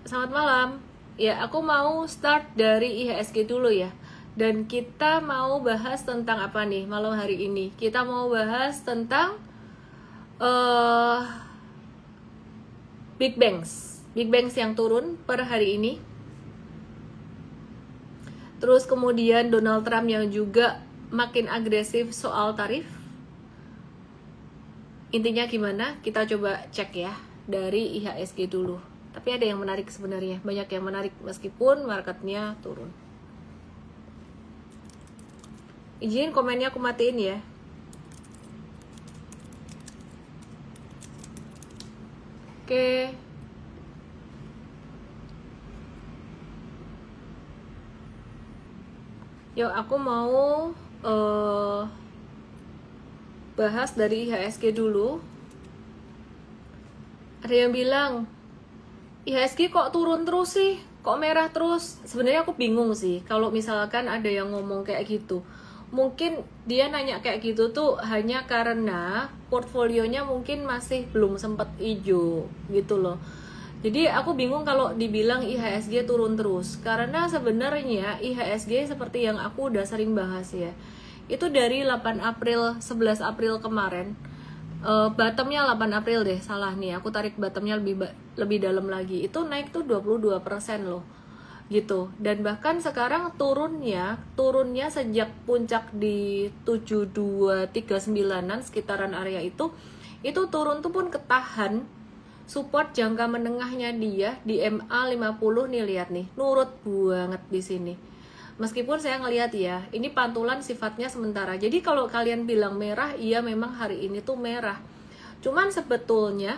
selamat malam. Ya, aku mau start dari IHSG dulu ya. Dan kita mau bahas tentang apa nih malam hari ini? Kita mau bahas tentang Big Banks yang turun per hari ini. Terus kemudian Donald Trump yang juga makin agresif soal tarif. Intinya gimana? Kita coba cek ya dari IHSG dulu. Tapi ada yang menarik sebenarnya, banyak yang menarik meskipun marketnya turun. Izin komennya aku matiin ya. Oke. Yuk, aku mau bahas dari IHSG dulu. Ada yang bilang, IHSG kok turun terus sih? Kok merah terus? Sebenarnya aku bingung sih kalau misalkan ada yang ngomong kayak gitu. Mungkin dia nanya kayak gitu tuh hanya karena portfolionya mungkin masih belum sempat hijau gitu loh. Jadi aku bingung kalau dibilang IHSG turun terus. Karena sebenarnya IHSG seperti yang aku udah sering bahas ya. Itu dari 8 April, 11 April kemarin. Bottomnya 8 April deh, salah nih, aku tarik bottomnya lebih dalam lagi, itu naik tuh 22% loh gitu. Dan bahkan sekarang turunnya sejak puncak di 7239an sekitaran area itu turun tuh pun ketahan support jangka menengahnya dia di MA50 nih, lihat nih, nurut banget di sini. Meskipun saya ngelihat ya, ini pantulan sifatnya sementara. Jadi kalau kalian bilang merah, iya memang hari ini tuh merah. Cuman sebetulnya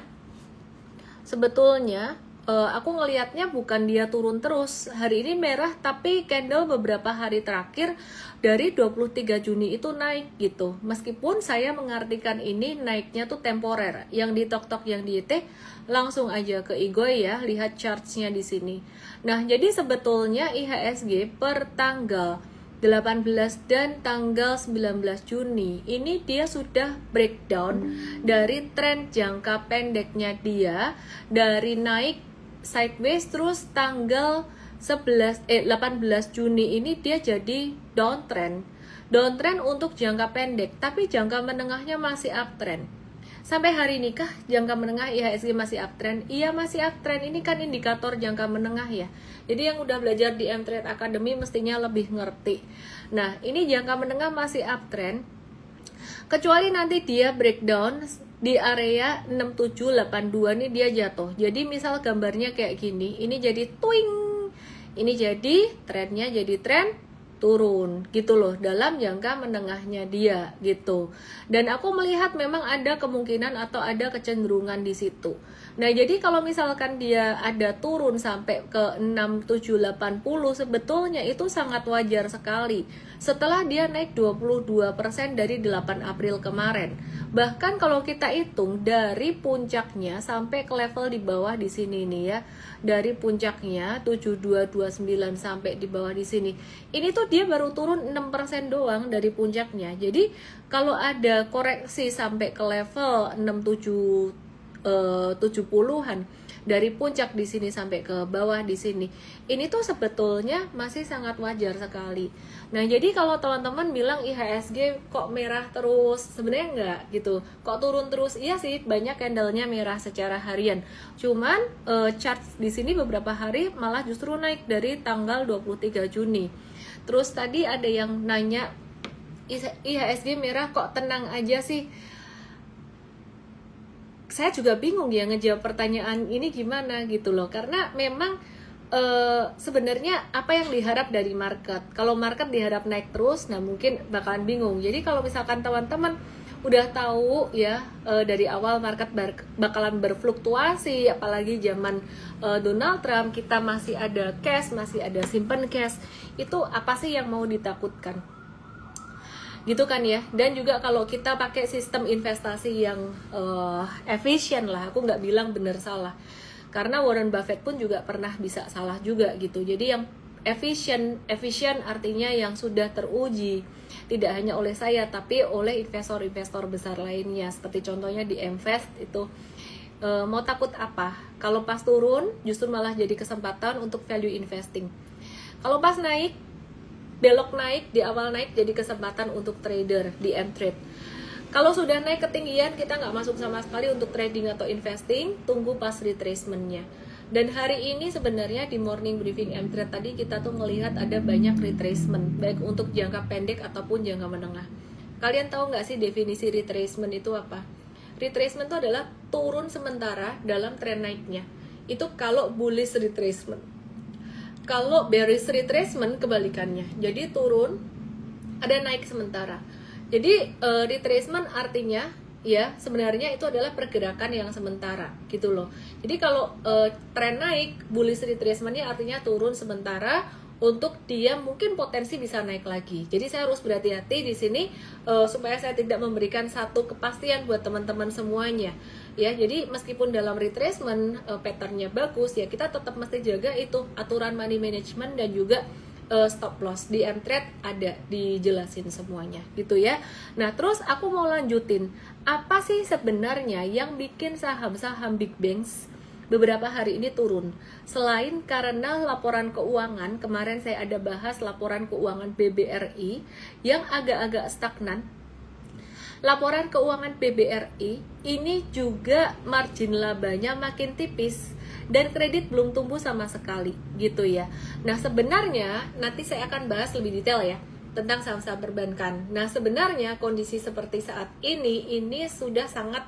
aku ngelihatnya bukan dia turun terus. Hari ini merah, tapi candle beberapa hari terakhir dari 23 Juni itu naik gitu. Meskipun saya mengartikan ini naiknya tuh temporer. Yang di tok-tok yang di IT langsung aja ke Igoy ya, lihat chartsnya di sini. Nah, jadi sebetulnya IHSG per tanggal 18 dan tanggal 19 Juni ini dia sudah breakdown dari tren jangka pendeknya dia dari naik sideways, terus tanggal 18 Juni ini dia jadi downtrend untuk jangka pendek, tapi jangka menengahnya masih uptrend. Sampai hari ini kah jangka menengah IHSG masih uptrend? Iya, masih uptrend. Ini kan indikator jangka menengah ya. Jadi yang udah belajar di M-Trade Academy mestinya lebih ngerti. Nah, ini jangka menengah masih uptrend. Kecuali nanti dia breakdown di area 6782 nih dia jatuh. Jadi misal gambarnya kayak gini, ini jadi twing. Ini jadi trennya jadi tren turun gitu loh dalam jangka menengahnya dia gitu. Dan aku melihat memang ada kemungkinan atau ada kecenderungan di situ. Nah, jadi kalau misalkan dia ada turun sampai ke 6780 sebetulnya itu sangat wajar sekali. Setelah dia naik 22% dari 8 April kemarin. Bahkan kalau kita hitung dari puncaknya sampai ke level di bawah di sini nih ya. Dari puncaknya 7229 sampai di bawah di sini. Ini tuh dia baru turun 6% doang dari puncaknya. Jadi kalau ada koreksi sampai ke level 70-an dari puncak di sini sampai ke bawah di sini, ini tuh sebetulnya masih sangat wajar sekali. Nah, jadi kalau teman-teman bilang IHSG kok merah terus, sebenarnya enggak gitu. Kok turun terus? Iya sih, banyak candlenya merah secara harian. Cuman chart di sini beberapa hari malah justru naik dari tanggal 23 Juni. Terus tadi ada yang nanya IHSG merah kok tenang aja sih. Saya juga bingung ya ngejawab pertanyaan ini gimana gitu loh. Karena memang sebenarnya apa yang diharap dari market. Kalau market diharap naik terus, nah mungkin bakalan bingung. Jadi kalau misalkan teman-teman udah tahu ya dari awal market bakalan berfluktuasi, apalagi zaman Donald Trump, kita masih ada cash, masih ada simpen cash, itu apa sih yang mau ditakutkan gitu kan ya. Dan juga kalau kita pakai sistem investasi yang efisien lah, aku nggak bilang benar salah, karena Warren Buffett pun juga pernah bisa salah juga gitu. Jadi yang efisien artinya yang sudah teruji, tidak hanya oleh saya tapi oleh investor-investor besar lainnya, seperti contohnya di Mvest itu Mau takut apa? Kalau pas turun justru malah jadi kesempatan untuk value investing. Kalau pas naik, belok naik, di awal naik jadi kesempatan untuk trader di M-Trade. Kalau sudah naik ketinggian, kita nggak masuk sama sekali untuk trading atau investing, tunggu pas retracementnya. Dan hari ini sebenarnya di morning briefing M-Trade tadi kita tuh melihat ada banyak retracement, baik untuk jangka pendek ataupun jangka menengah. Kalian tahu nggak sih definisi retracement itu apa? Retracement itu adalah turun sementara dalam tren naiknya. Itu kalau bullish retracement. Kalau bearish retracement kebalikannya. Jadi turun, ada naik sementara. Jadi retracement artinya ya sebenarnya itu adalah pergerakan yang sementara gitu loh. Jadi kalau tren naik, bullish retracementnya artinya turun sementara untuk dia mungkin potensi bisa naik lagi. Jadi saya harus berhati-hati di sini supaya saya tidak memberikan satu kepastian buat teman-teman semuanya. Ya, jadi meskipun dalam retracement patternnya bagus ya, kita tetap mesti jaga itu aturan money management dan juga stop loss. Di M-Trade ada dijelasin semuanya gitu ya. Nah, terus aku mau lanjutin. Apa sih sebenarnya yang bikin saham-saham big banks beberapa hari ini turun? Selain karena laporan keuangan, kemarin saya ada bahas laporan keuangan BBRI yang agak-agak stagnan. Laporan keuangan BBRI ini juga margin labanya makin tipis dan kredit belum tumbuh sama sekali gitu ya. Nah, sebenarnya nanti saya akan bahas lebih detail ya tentang saham-saham perbankan. Nah, sebenarnya kondisi seperti saat ini sudah sangat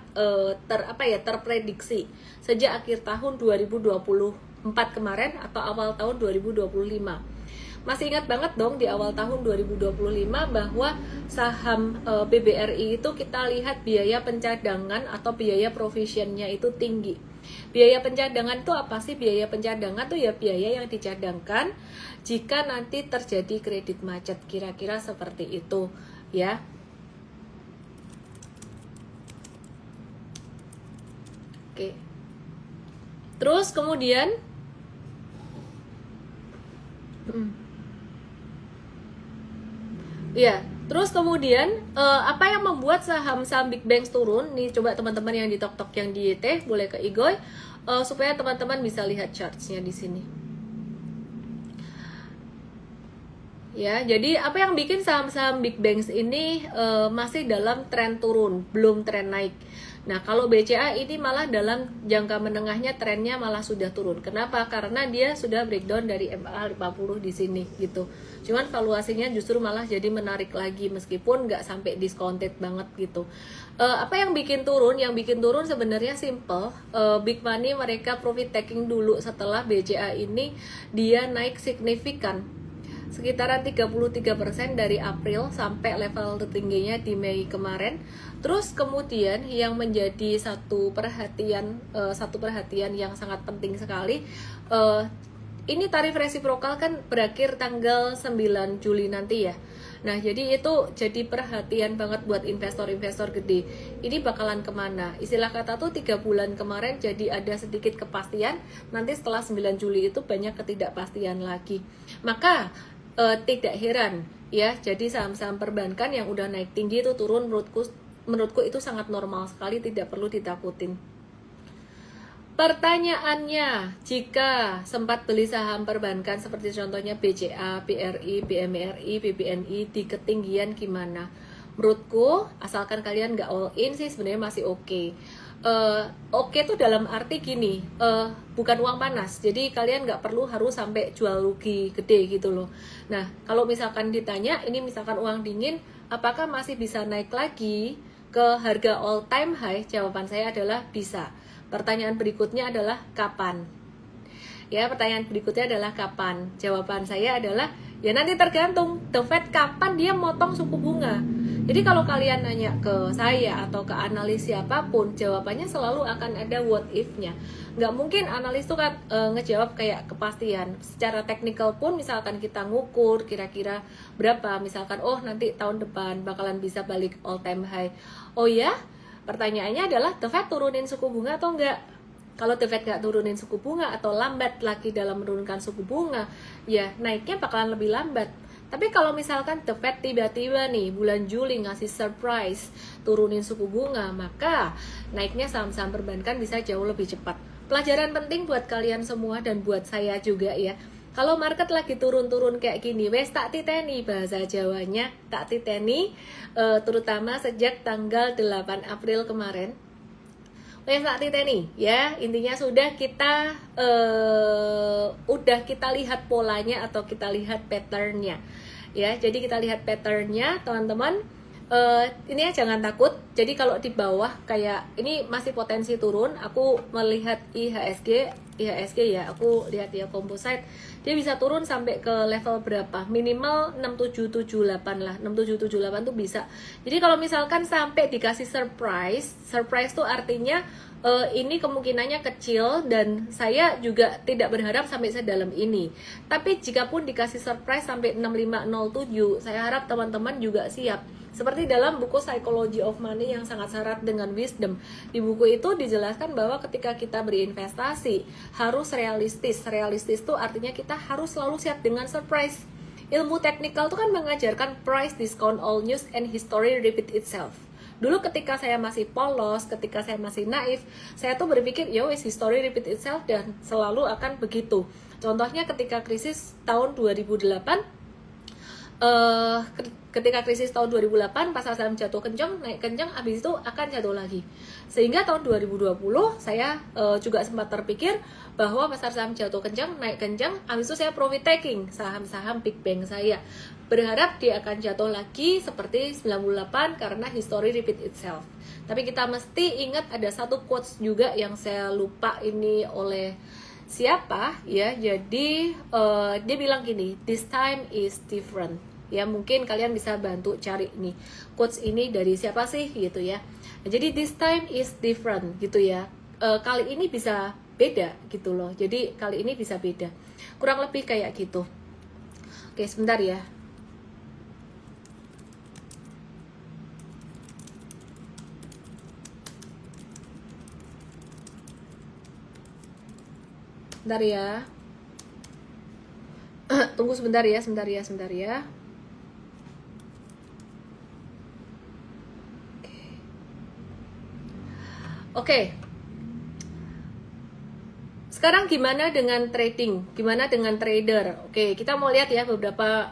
terprediksi sejak akhir tahun 2024 kemarin atau awal tahun 2025. Masih ingat banget dong di awal tahun 2025 bahwa saham BBRI itu kita lihat biaya pencadangan atau biaya provisionnya itu tinggi. Biaya pencadangan itu apa sih? Biaya pencadangan tuh ya biaya yang dicadangkan jika nanti terjadi kredit macet, kira-kira seperti itu ya. Oke. Terus kemudian ya, terus kemudian apa yang membuat saham-saham big banks turun? Nih coba teman-teman yang di TokTok yang di YT boleh ke Igoy supaya teman-teman bisa lihat chartsnya di sini. Ya, jadi apa yang bikin saham-saham big banks ini masih dalam tren turun, belum tren naik. Nah, kalau BCA ini malah dalam jangka menengahnya trennya malah sudah turun. Kenapa? Karena dia sudah breakdown dari MA 50 di sini gitu. Cuman valuasinya justru malah jadi menarik lagi meskipun nggak sampai discounted banget gitu. Apa yang bikin turun? Yang bikin turun sebenarnya simple. Big money mereka profit taking dulu setelah BCA ini dia naik signifikan. Sekitaran 33% dari April sampai level tertingginya di Mei kemarin. Terus kemudian yang menjadi satu perhatian yang sangat penting sekali, ini tarif resiprokal kan berakhir tanggal 9 Juli nanti ya. Nah, jadi itu jadi perhatian banget buat investor-investor gede. Ini bakalan kemana? Istilah kata tuh 3 bulan kemarin jadi ada sedikit kepastian, nanti setelah 9 Juli itu banyak ketidakpastian lagi. Maka tidak heran ya, jadi saham-saham perbankan yang udah naik tinggi itu turun, menurutku itu sangat normal sekali, tidak perlu ditakutin. Pertanyaannya, jika sempat beli saham perbankan seperti contohnya BCA, BRI, BMRI, BBNI di ketinggian gimana? Menurutku, asalkan kalian nggak all in sih sebenarnya masih oke. Oke tuh dalam arti gini, bukan uang panas, jadi kalian nggak perlu harus sampai jual rugi gede gitu loh. Nah, kalau misalkan ditanya, ini misalkan uang dingin, apakah masih bisa naik lagi ke harga all time high? Jawaban saya adalah bisa. Pertanyaan berikutnya adalah kapan? Ya, pertanyaan berikutnya adalah kapan? Jawaban saya adalah ya nanti tergantung The Fed kapan dia motong suku bunga. Jadi kalau kalian nanya ke saya atau ke analis siapapun, jawabannya selalu akan ada what if-nya. Nggak mungkin analis tuh kan ngejawab kayak kepastian. Secara teknikal pun misalkan kita ngukur kira-kira berapa, misalkan oh nanti tahun depan bakalan bisa balik all time high. Oh ya, pertanyaannya adalah The Fed turunin suku bunga atau enggak? Kalau The Fed nggak turunin suku bunga atau lambat lagi dalam menurunkan suku bunga, ya naiknya bakalan lebih lambat. Tapi kalau misalkan The Fed tiba-tiba nih bulan Juli ngasih surprise turunin suku bunga, maka naiknya saham-saham perbankan bisa jauh lebih cepat. Pelajaran penting buat kalian semua dan buat saya juga ya. Kalau market lagi turun-turun kayak gini, wes tak titeni, bahasa Jawanya tak titeni, terutama sejak tanggal 8 April kemarin. Wes tak titeni ya, intinya sudah kita lihat polanya atau kita lihat patternnya ya. Jadi kita lihat patternnya teman-teman. Ini ya jangan takut. Jadi kalau di bawah kayak ini masih potensi turun, aku melihat IHSG ya, aku lihat ya composite, dia bisa turun sampai ke level berapa? Minimal 6778 lah, 6778 tuh bisa. Jadi kalau misalkan sampai dikasih surprise tuh artinya ini kemungkinannya kecil dan saya juga tidak berharap sampai sedalam ini. Tapi jikapun dikasih surprise sampai 6507, saya harap teman-teman juga siap. Seperti dalam buku Psychology of Money yang sangat syarat dengan wisdom. Di buku itu dijelaskan bahwa ketika kita berinvestasi harus realistis. Realistis itu artinya kita harus selalu siap dengan surprise. Ilmu teknikal itu kan mengajarkan price discount all news and history repeat itself. Dulu ketika saya masih polos, ketika saya masih naif, saya tuh berpikir, yo is history repeat itself dan selalu akan begitu. Contohnya ketika krisis tahun 2008, ketika krisis tahun 2008 pasar saham jatuh kencang, naik kencang, habis itu akan jatuh lagi. Sehingga tahun 2020 saya juga sempat terpikir bahwa pasar saham jatuh kencang, naik kencang, habis itu saya profit taking saham-saham big bank saya. Berharap dia akan jatuh lagi seperti 98 karena history repeat itself. Tapi kita mesti ingat ada satu quotes juga yang saya lupa ini oleh siapa ya. Jadi dia bilang gini, this time is different. Ya mungkin kalian bisa bantu cari nih quotes ini dari siapa sih gitu ya. Jadi this time is different gitu ya. Kali ini bisa beda gitu loh. Jadi kali ini bisa beda. Kurang lebih kayak gitu. Oke, sebentar ya. Sebentar ya. Tunggu sebentar ya. Oke. Sekarang gimana dengan trading? Gimana dengan trader? Oke, kita mau lihat ya beberapa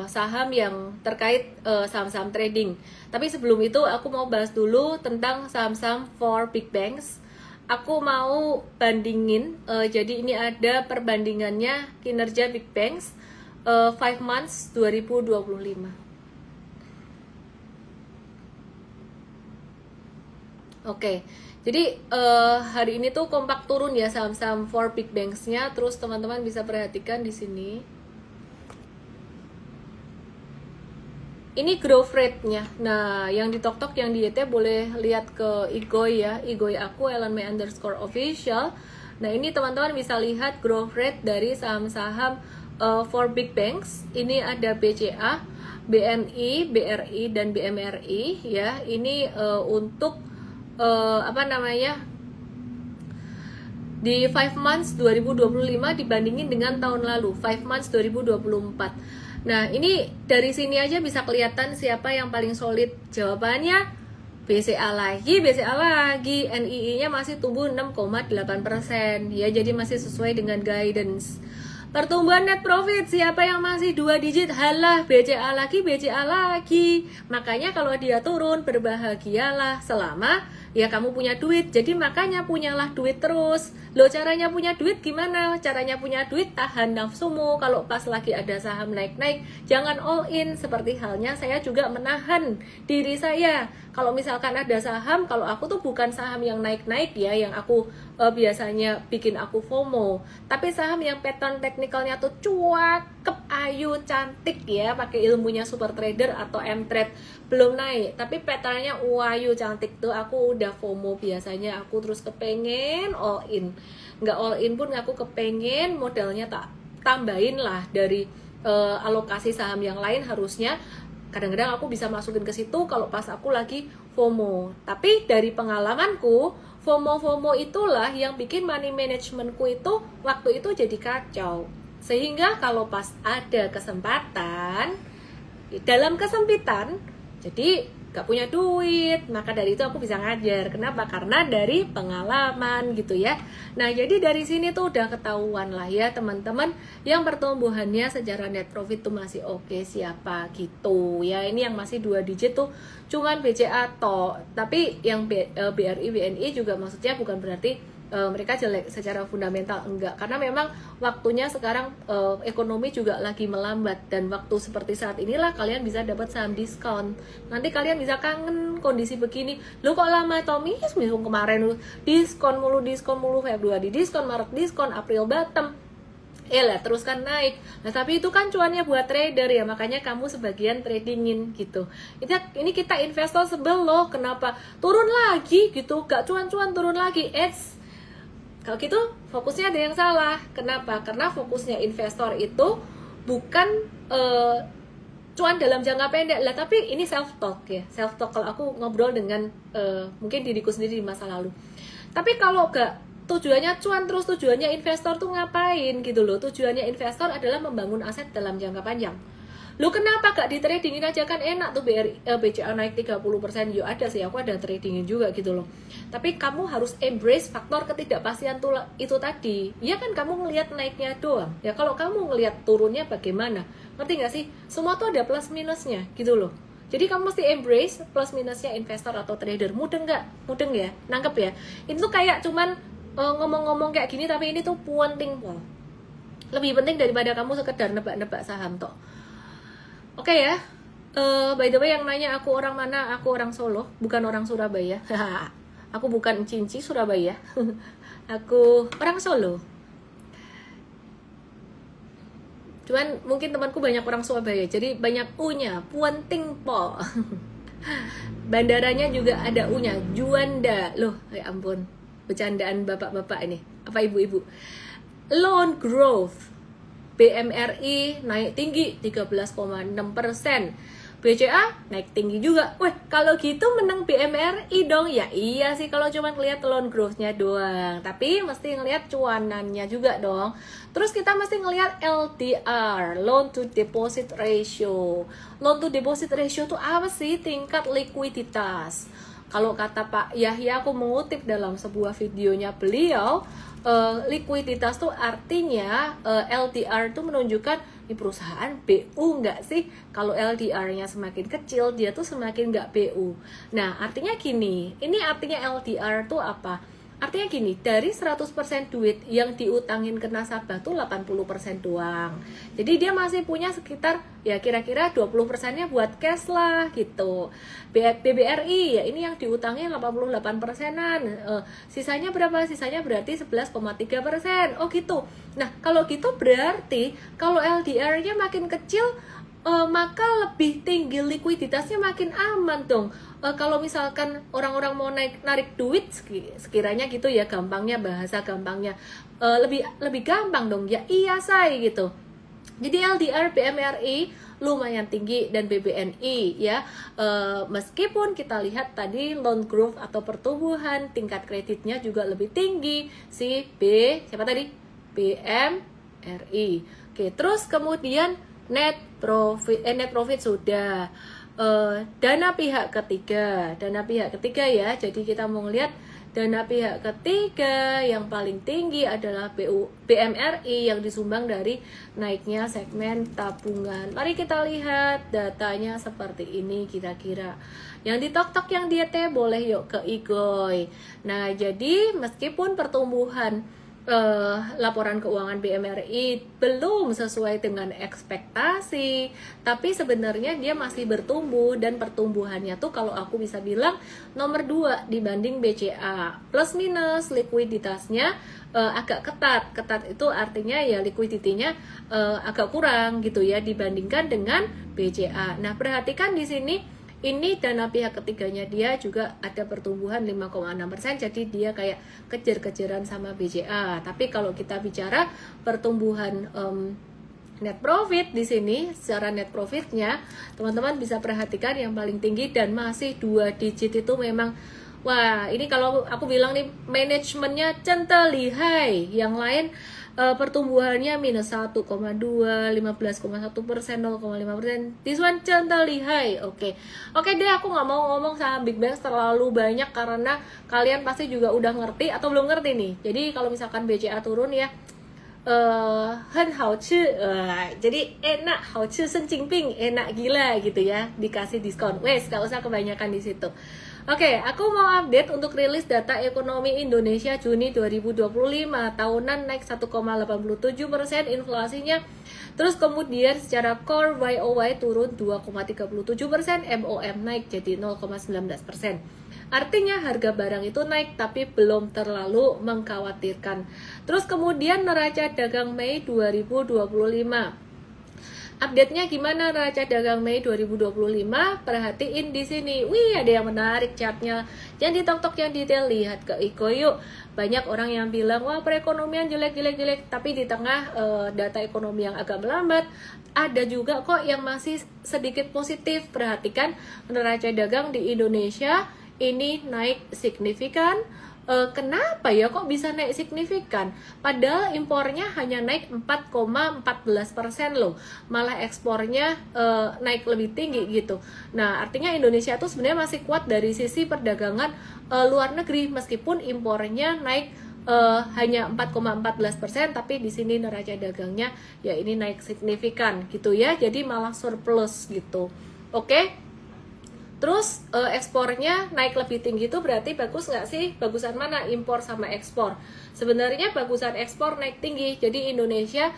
saham yang terkait saham-saham trading. Tapi sebelum itu aku mau bahas dulu tentang saham-saham for big banks. Aku mau bandingin, jadi ini ada perbandingannya kinerja big banks 5 months 2025. Oke, jadi hari ini tuh kompak turun ya saham-saham for big banks-nya. Terus teman-teman bisa perhatikan di sini. Ini growth rate-nya. Nah, yang di TokTok, yang di YT boleh lihat ke Igoy ya. Igoy aku, @ellenmay_official. Nah, ini teman-teman bisa lihat growth rate dari saham-saham for big banks. Ini ada BCA, BNI, BRI, dan BMRI ya. Ini untuk di 5 months 2025 dibandingin dengan tahun lalu 5 months 2024. Nah ini dari sini aja bisa kelihatan siapa yang paling solid. Jawabannya BCA lagi, NII nya masih tumbuh 6,8% ya, jadi masih sesuai dengan guidance. Pertumbuhan net profit, siapa yang masih 2 digit? Halah, BCA lagi. Makanya kalau dia turun, berbahagialah selama ya kamu punya duit. Jadi makanya punyalah duit terus. Loh, caranya punya duit gimana? Caranya punya duit, tahan nafsumu. Kalau pas lagi ada saham naik-naik, jangan all in. Seperti halnya saya juga menahan diri saya. Kalau misalkan ada saham, kalau aku tuh bukan saham yang naik-naik ya, yang aku biasanya bikin aku FOMO, tapi saham yang pattern teknikalnya tuh cakep, ayu, cantik ya, pakai ilmunya super trader atau M-Trade, belum naik tapi patternnya ayu, cantik tuh aku udah FOMO biasanya. Aku terus kepengen all in, nggak all in pun aku kepengen modalnya tak tambahin lah dari alokasi saham yang lain. Harusnya kadang-kadang aku bisa masukin ke situ kalau pas aku lagi FOMO. Tapi dari pengalamanku, FOMO itulah yang bikin money managementku itu waktu itu jadi kacau. Sehingga kalau pas ada kesempatan, dalam kesempitan, jadi gak punya duit, maka dari itu aku bisa ngajar. Kenapa? Karena dari pengalaman gitu ya. Nah, jadi dari sini tuh udah ketahuan lah ya teman-teman, yang pertumbuhannya secara net profit tuh masih oke siapa gitu ya. Ini yang masih 2 digit tuh cuman BCA toh. Tapi yang BRI, BNI juga maksudnya bukan berarti mereka jelek secara fundamental, enggak, karena memang waktunya sekarang ekonomi juga lagi melambat, dan waktu seperti saat inilah kalian bisa dapat saham diskon. Nanti kalian bisa kangen kondisi begini, lu kok lama Tommy minggu kemarin lu diskon mulu, Februari diskon, Maret diskon, April bottom, lah teruskan naik. Nah tapi itu kan cuannya buat trader ya, makanya kamu sebagian tradingin gitu. Ini kita investor sebel loh, kenapa turun lagi gitu, gak cuan-cuan turun lagi. Kalau gitu fokusnya ada yang salah. Kenapa? Karena fokusnya investor itu bukan cuan dalam jangka pendek lah, tapi ini self talk ya, self talk kalau aku ngobrol dengan mungkin diriku sendiri di masa lalu. Tapi kalau gak tujuannya cuan terus, tujuannya investor tuh ngapain gitu loh. Tujuannya investor adalah membangun aset dalam jangka panjang. Lu kenapa gak di tradingin aja, kan enak tuh BCA naik 30%. Yo ada sih, aku ada tradingin juga gitu loh. Tapi kamu harus embrace faktor ketidakpastian itu tadi. Ya kan kamu ngelihat naiknya doang. Ya kalau kamu ngelihat turunnya bagaimana? Ngerti gak sih? Semua tuh ada plus minusnya gitu loh. Jadi kamu mesti embrace plus minusnya investor atau trader. Mudeng gak? Mudeng ya? Nangkep ya? Itu tuh kayak cuman ngomong-ngomong kayak gini, tapi ini tuh penting loh. Lebih penting daripada kamu sekedar nebak-nebak saham toh. Oke ya, by the way yang nanya aku orang mana, aku orang Solo, bukan orang Surabaya. Aku bukan Cinci Surabaya. Aku orang Solo. Cuman mungkin temanku banyak orang Surabaya, jadi banyak U-nya, Puanting Po. Bandaranya juga ada U-nya, Juanda. Loh, ya ampun, bercandaan bapak-bapak ini, apa ibu-ibu. Lone Growth, BMRI naik tinggi 13,6%, BCA naik tinggi juga. Weh, kalau gitu menang BMRI dong. Ya iya sih kalau cuma ngeliat loan growth-nya doang, tapi mesti ngeliat cuanannya juga dong. Terus kita mesti ngeliat LDR, loan to deposit ratio. Loan to deposit ratio tuh apa sih? Tingkat likuiditas. Kalau kata Pak Yahya, aku mengutip dalam sebuah videonya beliau, likuiditas tuh artinya LDR tuh menunjukkan ini perusahaan BU nggak sih. Kalau LDR-nya semakin kecil, dia tuh semakin nggak BU. Nah artinya gini, ini artinya LDR tuh apa? Artinya gini, dari 100% duit yang diutangin ke nasabah tuh 80% doang. Jadi dia masih punya sekitar ya kira-kira 20%-nya buat cash lah gitu. BBRI ya ini yang diutangin 88%-an. Sisanya berapa? Sisanya berarti 11,3%. Oh gitu. Nah kalau gitu berarti kalau LDR-nya makin kecil, maka lebih tinggi likuiditasnya, makin aman dong. Kalau misalkan orang-orang mau narik duit sekiranya gitu ya, gampangnya, bahasa gampangnya, lebih gampang dong ya. Iya say gitu. Jadi LDR BMRI lumayan tinggi dan BBNI ya, meskipun kita lihat tadi loan growth atau pertumbuhan tingkat kreditnya juga lebih tinggi si siapa tadi, BMRI. Oke, terus kemudian net profit sudah. Dana pihak ketiga ya, jadi kita mau ngeliat dana pihak ketiga yang paling tinggi adalah BMRI yang disumbang dari naiknya segmen tabungan. Mari kita lihat datanya seperti ini kira-kira. Yang ditok-tok yang diete boleh yuk ke Igoy. Nah jadi meskipun pertumbuhan laporan keuangan BMRI belum sesuai dengan ekspektasi, tapi sebenarnya dia masih bertumbuh, dan pertumbuhannya tuh kalau aku bisa bilang nomor 2 dibanding BCA. Plus minus likuiditasnya agak ketat itu artinya ya likuiditinya agak kurang gitu ya dibandingkan dengan BCA. Nah perhatikan di sini, ini dana pihak ketiganya dia juga ada pertumbuhan 5,6%, jadi dia kayak kejar-kejaran sama BCA. Tapi kalau kita bicara pertumbuhan net profit di sini, secara net profitnya teman-teman bisa perhatikan yang paling tinggi dan masih 2 digit itu memang wah, ini kalau aku bilang nih manajemennya centel lihai. Yang lain pertumbuhannya minus 1,2, 15,1%, 0,5%. This one centrally high. Oke deh, aku nggak mau ngomong saham big banks terlalu banyak karena kalian pasti juga udah ngerti atau belum ngerti nih. Jadi kalau misalkan BCA turun ya, hen hao chi, jadi enak, hao chi sen jing ping, enak gila gitu ya, dikasih diskon. Wes, gak usah kebanyakan di situ. Oke, aku mau update untuk rilis data ekonomi Indonesia Juni 2025. Tahunan naik 1,87%, inflasinya. Terus kemudian secara core YOY turun 2,37%, MOM naik jadi 0,19%. Artinya harga barang itu naik tapi belum terlalu mengkhawatirkan. Terus kemudian neraca dagang Mei 2025. Update-nya gimana neraca dagang Mei 2025? Perhatiin di sini. Wih, ada yang menarik chartnya. Yang ditok-tok yang detail, lihat ke Iko yuk. Banyak orang yang bilang, wah perekonomian jelek. Tapi di tengah data ekonomi yang agak melambat, ada juga kok yang masih sedikit positif. Perhatikan neraca dagang di Indonesia ini naik signifikan. Kenapa ya kok bisa naik signifikan? Padahal impornya hanya naik 4,14% loh, malah ekspornya naik lebih tinggi gitu. Nah, artinya Indonesia tuh sebenarnya masih kuat dari sisi perdagangan luar negeri, meskipun impornya naik hanya 4,14%, tapi di sini neraca dagangnya ya ini naik signifikan gitu ya, jadi malah surplus gitu. Oke? Terus ekspornya naik lebih tinggi itu berarti bagus nggak sih? Bagusan mana? Impor sama ekspor. Sebenarnya bagusan ekspor naik tinggi. Jadi Indonesia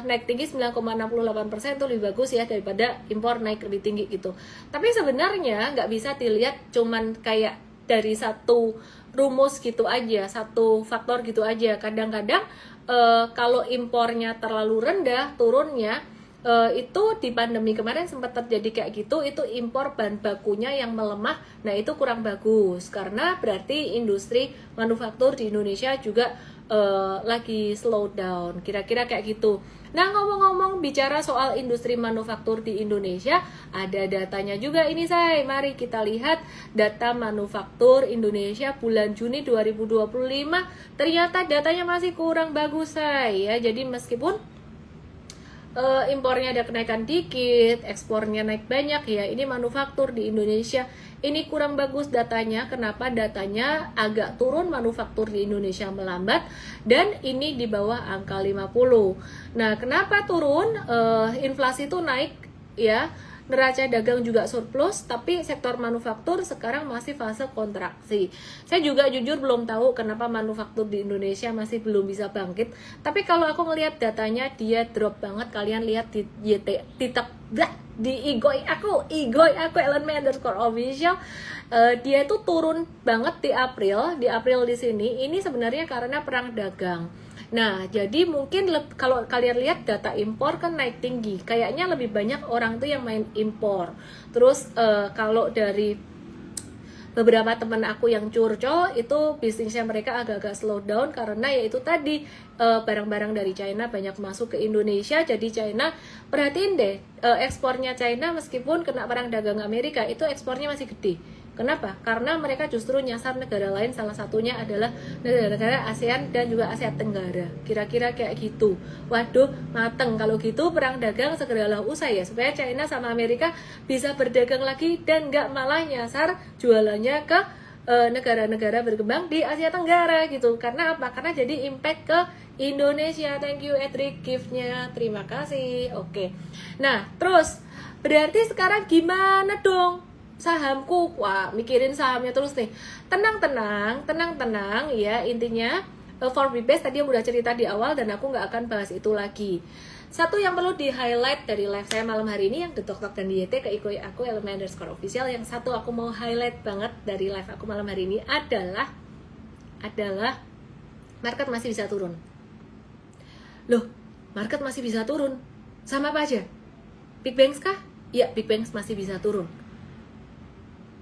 naik tinggi 9,68% itu lebih bagus ya daripada impor naik lebih tinggi gitu. Tapi sebenarnya nggak bisa dilihat cuman kayak dari satu rumus gitu aja, satu faktor gitu aja. Kadang-kadang kalau impornya terlalu rendah turunnya, itu di pandemi kemarin sempat terjadi kayak gitu, itu impor bahan bakunya yang melemah. Nah itu kurang bagus karena berarti industri manufaktur di Indonesia juga lagi slow down, kira-kira kayak gitu. Nah ngomong-ngomong bicara soal industri manufaktur di Indonesia, ada datanya juga ini say. Mari kita lihat data manufaktur Indonesia bulan Juni 2025. Ternyata datanya masih kurang bagus say ya. Jadi meskipun impornya ada kenaikan dikit, ekspornya naik banyak ya, ini manufaktur di Indonesia ini kurang bagus datanya. Kenapa? Datanya agak turun, manufaktur di Indonesia melambat dan ini di bawah angka 50. Nah kenapa turun? Inflasi itu naik ya, neraca dagang juga surplus, tapi sektor manufaktur sekarang masih fase kontraksi. Saya juga jujur belum tahu kenapa manufaktur di Indonesia masih belum bisa bangkit. Tapi kalau aku ngelihat datanya dia drop banget. Kalian lihat di Igoy aku _official, dia itu turun banget di April di sini. Ini sebenarnya karena perang dagang. Nah, jadi mungkin kalau kalian lihat data impor kan naik tinggi, kayaknya lebih banyak orang tuh yang main impor. Terus kalau dari beberapa teman aku yang curcol itu bisnisnya mereka agak-agak slow down karena yaitu tadi barang-barang dari China banyak masuk ke Indonesia. Jadi China, perhatiin deh, ekspornya China meskipun kena perang dagang Amerika itu ekspornya masih gede. Kenapa? Karena mereka justru nyasar negara lain, salah satunya adalah negara-negara ASEAN dan juga Asia Tenggara. Kira-kira kayak gitu. Waduh, mateng. Kalau gitu perang dagang segeralah usai ya, supaya China sama Amerika bisa berdagang lagi dan nggak malah nyasar jualannya ke negara-negara berkembang di Asia Tenggara gitu. Karena apa? Karena jadi impact ke Indonesia. Thank you Edric gift-nya. Terima kasih. Oke. Nah, terus berarti sekarang gimana dong sahamku? Wah, mikirin sahamnya terus nih. Tenang ya, intinya for base tadi yang udah cerita di awal dan aku nggak akan bahas itu lagi. Satu yang perlu di highlight dari live saya malam hari ini yang ditok-tok dan di YT ke Ikoy aku _official. Yang satu aku mau highlight banget dari live aku malam hari ini adalah market masih bisa turun. Loh, market masih bisa turun? Sama apa aja? Big Banks kah? Ya, Big Banks masih bisa turun.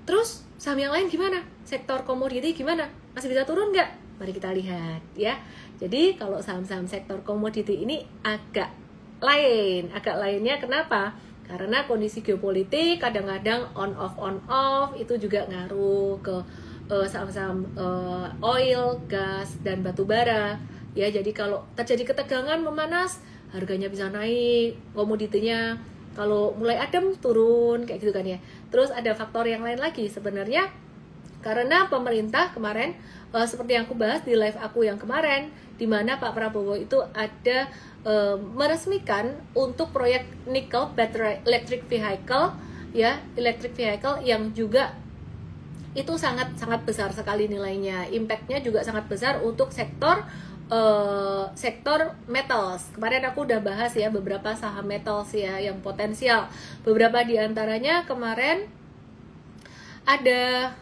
Terus saham yang lain gimana? Sektor komoditi gimana? Masih bisa turun nggak? Mari kita lihat ya. Jadi kalau saham-saham sektor komoditi ini agak lainnya kenapa? Karena kondisi geopolitik kadang-kadang on off itu juga ngaruh ke saham-saham oil, gas dan batu bara. ya. Jadi kalau terjadi ketegangan memanas, harganya bisa naik, komoditinya kalau mulai adem turun kayak gitu kan ya. Terus ada faktor yang lain lagi sebenarnya, karena pemerintah kemarin seperti yang aku bahas di live aku yang kemarin, di mana Pak Prabowo itu ada meresmikan untuk proyek nikel battery electric vehicle ya, electric vehicle yang juga itu sangat besar sekali nilainya, impactnya juga sangat besar untuk sektor metals. Kemarin aku udah bahas ya beberapa saham metals ya yang potensial. Beberapa diantaranya kemarin ada,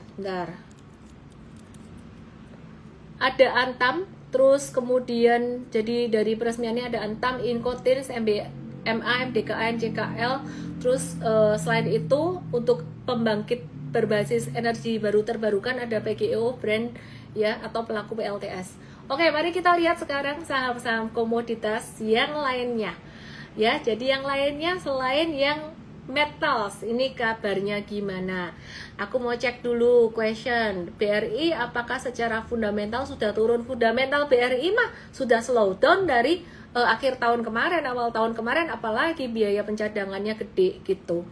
ada Antam, terus kemudian jadi dari peresmiannya ada Antam, Incotins, MA, MDKN, JKL. Terus selain itu untuk pembangkit berbasis energi baru terbarukan ada PGO, Brand ya, atau pelaku PLTS. Oke, mari kita lihat sekarang saham-saham komoditas yang lainnya ya. Jadi yang lainnya selain yang metals, ini kabarnya gimana? Aku mau cek dulu question. BRI apakah secara fundamental sudah turun? Fundamental BRI mah sudah slow down dari akhir tahun kemarin, awal tahun kemarin, apalagi biaya pencadangannya gede gitu.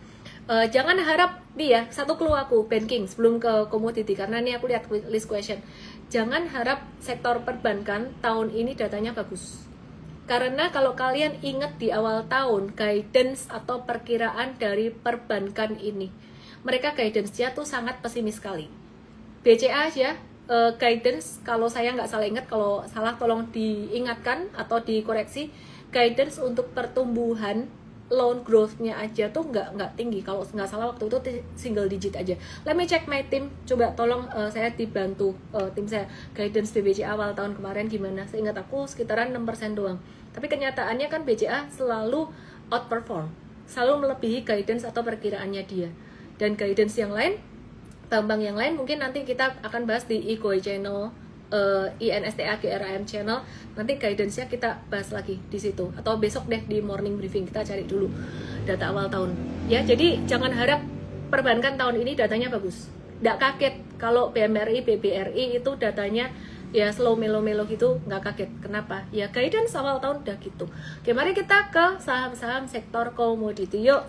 Jangan harap nih ya, satu clue aku banking sebelum ke komoditi, karena ini aku lihat list question. Jangan harap sektor perbankan tahun ini datanya bagus. Karena kalau kalian ingat di awal tahun, guidance atau perkiraan dari perbankan ini, mereka guidance-nya tuh sangat pesimis sekali. BCA ya, guidance, kalau saya nggak salah ingat, kalau salah tolong diingatkan atau dikoreksi, guidance untuk pertumbuhan loan growth-nya aja tuh nggak tinggi. Kalau nggak salah waktu itu single digit aja. Let me check my team. Coba tolong saya dibantu tim saya. Guidance BBCA awal tahun kemarin gimana? Seingat aku sekitaran 6% doang. Tapi kenyataannya kan BCA selalu outperform, selalu melebihi guidance atau perkiraannya dia. Dan guidance yang lain, bank-bank yang lain mungkin nanti kita akan bahas di Igoi channel, INSTA GRAM channel. Nanti guidance-nya kita bahas lagi di situ, atau besok deh di morning briefing kita cari dulu data awal tahun ya. Jadi jangan harap perbankan tahun ini datanya bagus. Nggak kaget kalau BMRI, BBRI itu datanya ya slow melo-melo gitu, nggak kaget. Kenapa? Ya guidance awal tahun udah gitu. Oke, mari kita ke saham-saham sektor komoditi. Yuk,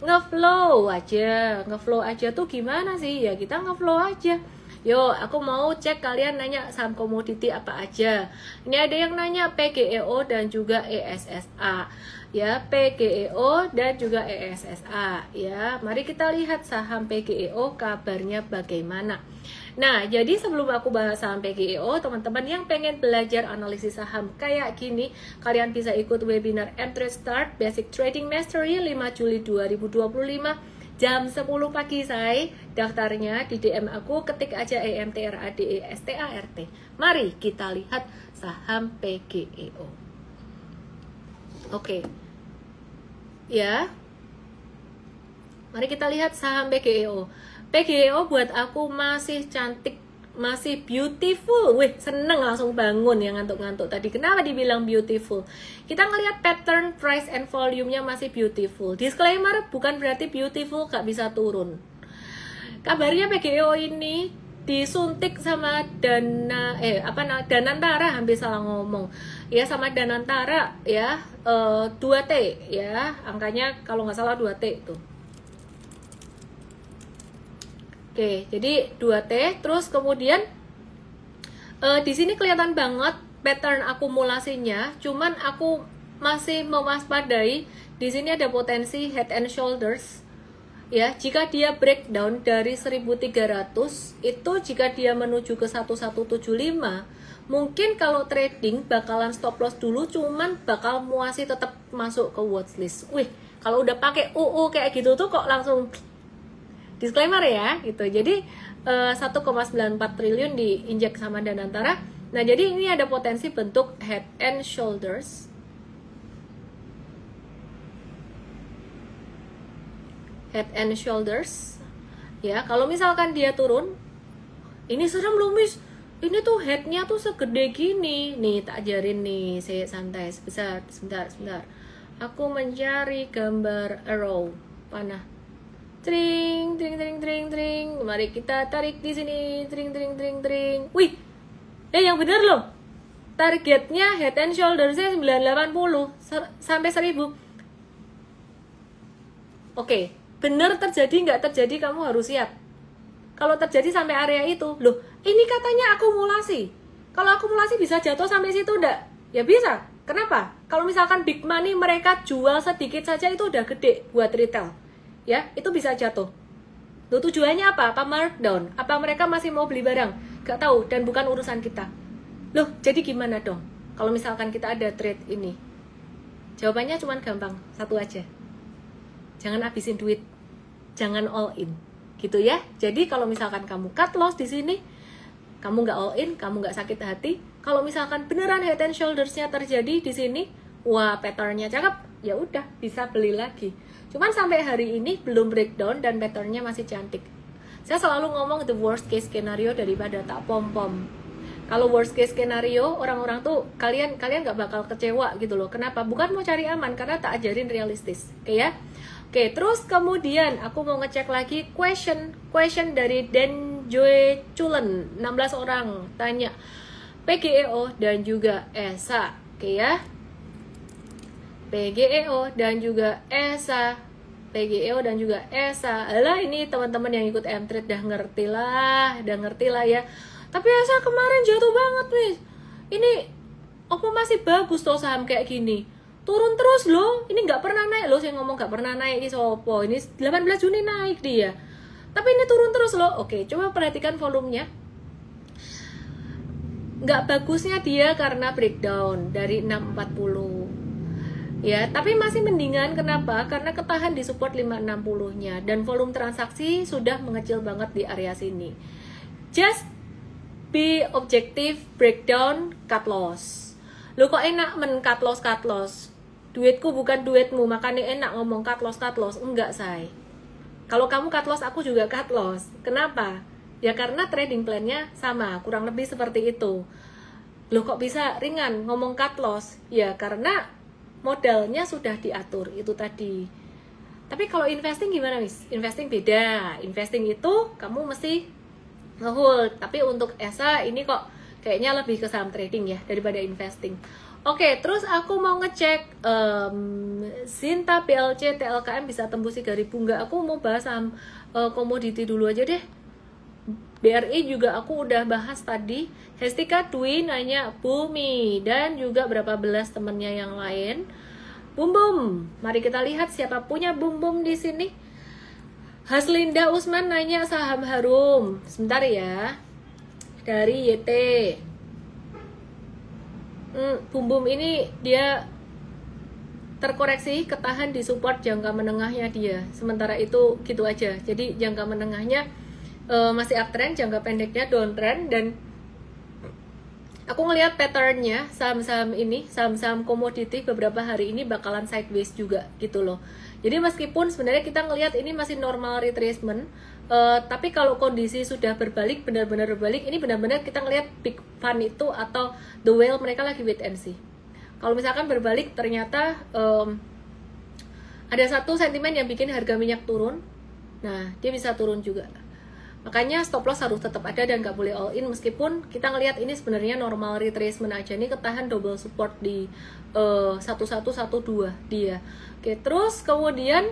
ngeflow aja tuh gimana sih? Ya kita ngeflow aja. Yo, aku mau cek kalian nanya saham komoditi apa aja. Ini ada yang nanya PGEO dan juga ESSA. Ya, PGEO dan juga ESSA. Ya, mari kita lihat saham PGEO kabarnya bagaimana. Nah, jadi sebelum aku bahas saham PGEO, teman-teman yang pengen belajar analisis saham kayak gini, kalian bisa ikut webinar M-Trade Start Basic Trading Mastery 5 Juli 2025. Jam 10 pagi saya, daftarnya di DM aku, ketik aja EMTRADESTART. Mari kita lihat saham PGEO. Oke. Ya. Mari kita lihat saham PGEO. PGEO buat aku masih cantik, masih beautiful. Wih, seneng langsung bangun ya, ngantuk-ngantuk tadi. Kenapa dibilang beautiful? Kita ngelihat pattern, price and volume-nya masih beautiful. Disclaimer, bukan berarti beautiful gak bisa turun. Kabarnya PGEO ini disuntik sama Danantara, hampir salah ngomong. Ya, sama Danantara ya, 2T ya, angkanya kalau nggak salah 2T itu. Oke, jadi 2T, terus kemudian di sini kelihatan banget pattern akumulasinya, cuman aku masih mewaspadai. Di sini ada potensi head and shoulders. Ya, jika dia breakdown dari 1300, itu jika dia menuju ke 1175, mungkin kalau trading bakalan stop loss dulu, cuman bakal muasi tetap masuk ke watchlist. Wih, kalau udah pakai UU kayak gitu tuh kok langsung disclaimer ya gitu. Jadi 1,94 triliun diinjek sama Danantara. Nah, jadi ini ada potensi bentuk head and shoulders. Head and shoulders. Ya, kalau misalkan dia turun, ini serem loh, Miss. Ini tuh headnya tuh segede gini. Nih, tak ajarin nih, saya santai. Sebentar. Aku mencari gambar arrow panah. Tring. Mari kita tarik di sini. Tring. Wih, yang bener loh. targetnya Head and Shoulders-nya 980 sampai 1000. Oke, bener terjadi nggak terjadi kamu harus siap. Kalau terjadi sampai area itu, loh ini katanya akumulasi. Kalau akumulasi bisa jatuh sampai situ enggak? Ya bisa. Kenapa? Kalau misalkan big money mereka jual sedikit saja itu udah gede buat retail. Ya, itu bisa jatuh. Loh tujuannya apa? Apa markdown? Apa mereka masih mau beli barang? Gak tahu dan bukan urusan kita. Loh, jadi gimana dong? Kalau misalkan kita ada trade ini? Jawabannya cuma gampang, satu aja. Jangan habisin duit. Jangan all in. Gitu ya. Jadi kalau misalkan kamu cut loss di sini, kamu nggak all in, kamu nggak sakit hati. Kalau misalkan beneran Head and Shoulders-nya terjadi di sini, wah pattern-nya cakep, ya udah bisa beli lagi. Cuman sampai hari ini belum breakdown dan pattern-nya masih cantik. Saya selalu ngomong the worst case scenario daripada tak pom-pom. Kalau worst case scenario, orang-orang tuh kalian nggak bakal kecewa gitu loh. Kenapa? Bukan mau cari aman, karena tak ajarin realistis. Oke ya? Oke, terus kemudian aku mau ngecek lagi question dari Den Joe Chulen, 16 orang tanya PGEO dan juga ESA. Oke ya? PGEO dan juga ESA. PGEO dan juga ESA. Alah, ini teman-teman yang ikut M-Trade dah ngerti lah ya. Tapi ESA kemarin jatuh banget nih. Ini apa masih bagus tuh saham kayak gini? Turun terus loh. Ini nggak pernah naik loh. Saya ngomong nggak pernah naik ini sopo. Ini 18 Juni naik dia. Tapi ini turun terus loh. Oke, coba perhatikan volumenya. Nggak bagusnya dia karena breakdown dari 640. Ya, tapi masih mendingan. Kenapa? Karena ketahan di support 560-nya dan volume transaksi sudah mengecil banget di area sini. Just be objective, breakdown, cut loss. Lo kok enak cut loss? Duitku bukan duitmu, makanya enak ngomong cut loss. Enggak, say. Kalau kamu cut loss, aku juga cut loss. Kenapa? Ya karena trading plan-nya sama, kurang lebih seperti itu. Lo kok bisa ringan ngomong cut loss? Ya karena modalnya sudah diatur, itu tadi. Tapi kalau investing gimana, Miss? Investing beda. Investing itu kamu mesti nge-hold. Tapi untuk ESA ini kok kayaknya lebih ke saham trading ya daripada investing. Oke, terus aku mau ngecek Sinta, PLC, TLKM bisa tembus 3.000 nggak? Aku mau bahas saham komoditi dulu aja deh. BRI juga aku udah bahas tadi. Hestika Dwi nanya Bumi dan juga berapa belas temennya yang lain. Bum. Mari kita lihat siapa punya Bum di sini. Haslinda Usman nanya saham Harum. Sebentar ya. Dari YT. Bum ini dia terkoreksi, ketahan di support jangka menengahnya dia. Sementara itu gitu aja. Jadi jangka menengahnya masih uptrend, jangka pendeknya downtrend. Dan aku ngelihat patternnya saham-saham ini, saham-saham komoditi beberapa hari ini bakalan sideways juga gitu loh. Jadi meskipun sebenarnya kita ngelihat ini masih normal retracement, tapi kalau kondisi sudah berbalik, benar-benar berbalik, ini benar-benar kita ngelihat big fund itu atau the whale mereka lagi wait and see. Kalau misalkan berbalik ternyata ada satu sentimen yang bikin harga minyak turun, nah dia bisa turun juga. Makanya stop loss harus tetap ada dan nggak boleh all in, meskipun kita ngelihat ini sebenarnya normal retracement aja. Ini ketahan double support di 1112 dia. Oke, terus kemudian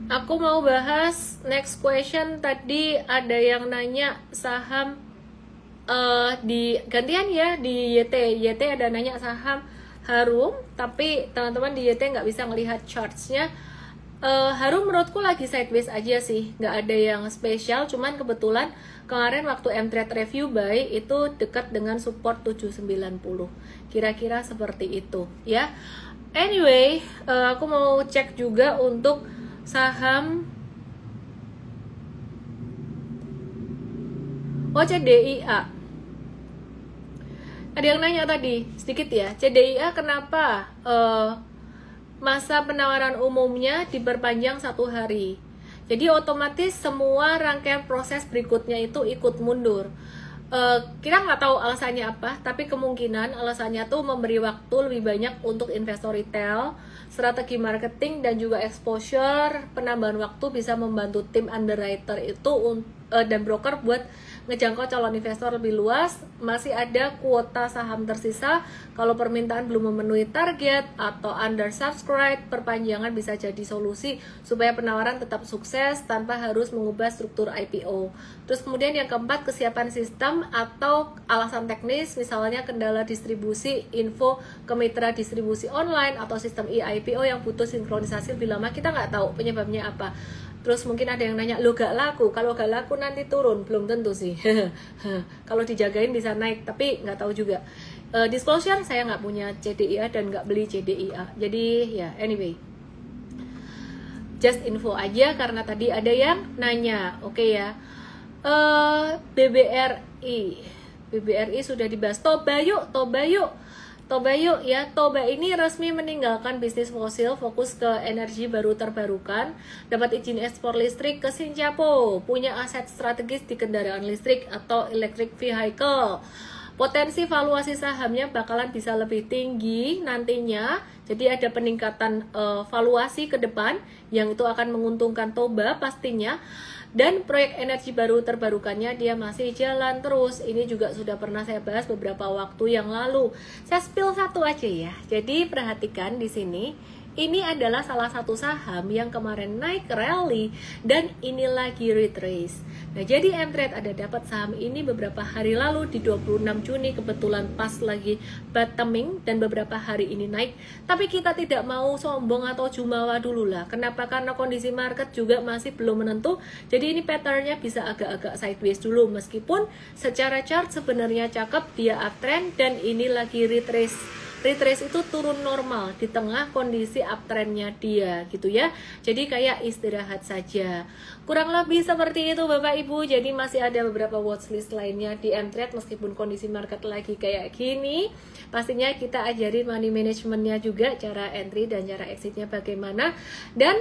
aku mau bahas next question. Tadi ada yang nanya saham di gantian ya, di YT ada nanya saham Harum, tapi teman-teman di YT nggak bisa ngelihat chartsnya. Harum menurutku lagi sideways aja sih, nggak ada yang spesial. Cuman kebetulan kemarin waktu M-Trade review buy itu dekat dengan support 790, kira-kira seperti itu ya. Anyway, aku mau cek juga untuk saham CDIA. Ada yang nanya tadi sedikit ya, CDIA kenapa masa penawaran umumnya diperpanjang 1 hari. Jadi otomatis semua rangkaian proses berikutnya itu ikut mundur. Kita nggak tahu alasannya apa, tapi kemungkinan alasannya tuh memberi waktu lebih banyak untuk investor retail, strategi marketing dan juga exposure. Penambahan waktu bisa membantu tim underwriter itu dan broker buat ngejangkau calon investor lebih luas, masih ada kuota saham tersisa. Kalau permintaan belum memenuhi target atau undersubscribe, perpanjangan bisa jadi solusi supaya penawaran tetap sukses tanpa harus mengubah struktur IPO. Terus kemudian yang keempat, kesiapan sistem atau alasan teknis, misalnya kendala distribusi info ke mitra distribusi online atau sistem e-IPO yang butuh sinkronisasi lebih lama, kita nggak tahu penyebabnya apa. Terus mungkin ada yang nanya, lo gak laku, kalau gak laku nanti turun, belum tentu sih. Kalau dijagain bisa naik, tapi nggak tahu juga. Disclosure, saya nggak punya CDIA dan nggak beli CDIA, jadi ya anyway, just info aja karena tadi ada yang nanya. Oke ya. BBRI sudah dibahas. Toba yuk ya. Toba ini resmi meninggalkan bisnis fosil, fokus ke energi baru terbarukan, dapat izin ekspor listrik ke Singapura, punya aset strategis di kendaraan listrik atau electric vehicle. Potensi valuasi sahamnya bakalan bisa lebih tinggi nantinya. Jadi ada peningkatan valuasi ke depan yang itu akan menguntungkan Toba pastinya. Dan proyek energi baru terbarukannya dia masih jalan terus. Ini juga sudah pernah saya bahas beberapa waktu yang lalu. Saya spill satu aja ya. Jadi perhatikan di sini. Ini adalah salah satu saham yang kemarin naik rally dan ini lagi retrace. Nah, jadi Mtrade ada dapat saham ini beberapa hari lalu di 26 Juni, kebetulan pas lagi bottoming dan beberapa hari ini naik. Tapi kita tidak mau sombong atau jumawa dulu lah. Kenapa? Karena kondisi market juga masih belum menentu. Jadi ini patternnya bisa agak-agak sideways dulu, meskipun secara chart sebenarnya cakep, dia uptrend dan ini lagi retrace. Retrace itu turun normal di tengah kondisi uptrendnya dia gitu ya. Jadi kayak istirahat saja. Kurang lebih seperti itu Bapak Ibu. Jadi masih ada beberapa watchlist lainnya di Mtrade meskipun kondisi market lagi kayak gini. Pastinya kita ajarin money managementnya juga, cara entry dan cara exitnya bagaimana. Dan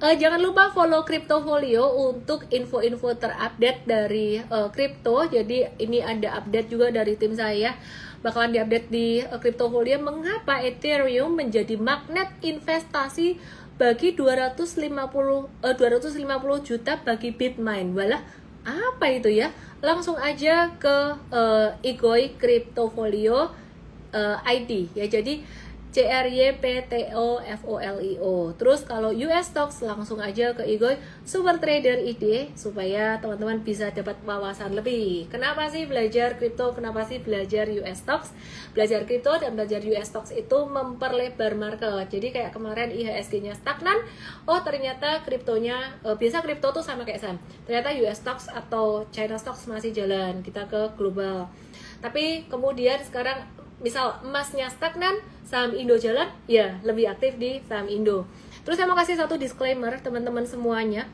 jangan lupa follow Cryptofolio untuk info-info terupdate dari kripto. Jadi ini ada update juga dari tim saya. Bakalan diupdate di Cryptofolio mengapa Ethereum menjadi magnet investasi bagi 250 juta bagi Bitmain. Walah, apa itu ya? Langsung aja ke Igoi Cryptofolio ID ya. Jadi CRYPTOFOLIO. Terus kalau US Stocks langsung aja ke Igoi Super Trader ID supaya teman-teman bisa dapat wawasan lebih. Kenapa sih belajar kripto? Kenapa sih belajar US Stocks? Belajar kripto dan belajar US Stocks itu memperlebar market. Jadi kayak kemarin IHSG-nya stagnan. Oh, ternyata kriptonya biasa kripto tuh sama kayak saham. Ternyata US Stocks atau China Stocks masih jalan. Kita ke global. Tapi kemudian sekarang misal emasnya stagnan, saham Indo jalan, ya lebih aktif di saham Indo. Terus saya mau kasih satu disclaimer teman-teman semuanya.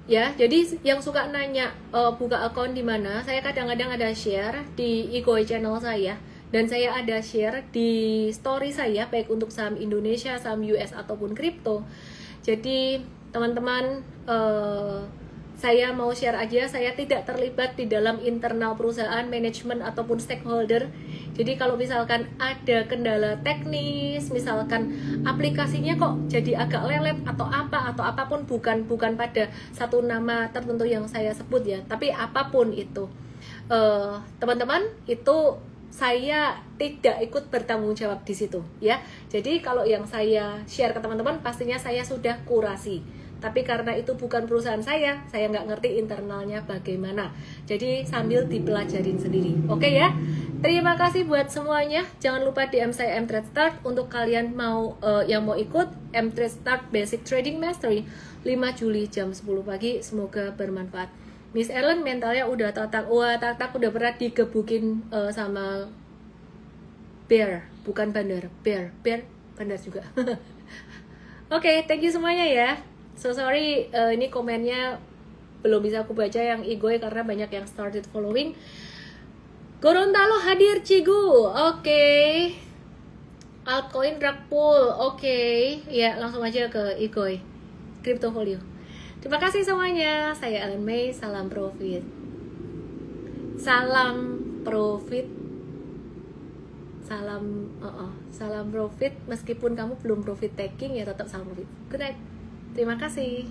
Ya, jadi yang suka nanya buka akun di mana, saya kadang-kadang ada share di Igoi channel saya dan saya ada share di story saya baik untuk saham Indonesia, saham US ataupun kripto. Jadi teman-teman saya mau share aja, saya tidak terlibat di dalam internal perusahaan, manajemen ataupun stakeholder. Jadi kalau misalkan ada kendala teknis, misalkan aplikasinya kok jadi agak lelet atau apapun, bukan pada satu nama tertentu yang saya sebut ya, tapi apapun itu, teman-teman, itu saya tidak ikut bertanggung jawab di situ ya. Jadi kalau yang saya share ke teman-teman pastinya saya sudah kurasi. Tapi karena itu bukan perusahaan saya nggak ngerti internalnya bagaimana. Jadi sambil dipelajarin sendiri. Oke ya. Terima kasih buat semuanya. Jangan lupa DM saya Mtrade Start untuk kalian yang mau ikut Mtrade Start Basic Trading Mastery 5 Juli jam 10 pagi. Semoga bermanfaat. Miss Ellen mentalnya udah tatak. Wah, tatak udah pernah digebukin sama bear, bukan bandar. Bear bandar juga. Oke, thank you semuanya ya. So sorry, ini komennya belum bisa aku baca yang Igoi karena banyak yang started following. Gorontalo hadir Cigu, oke. Altcoin rug pool, oke. Ya, langsung aja ke Igoi Cryptofolio. Terima kasih semuanya. Saya Ellen May, salam profit. Salam profit. Salam profit. Meskipun kamu belum profit taking ya tetap salam profit. Good night. Terima kasih.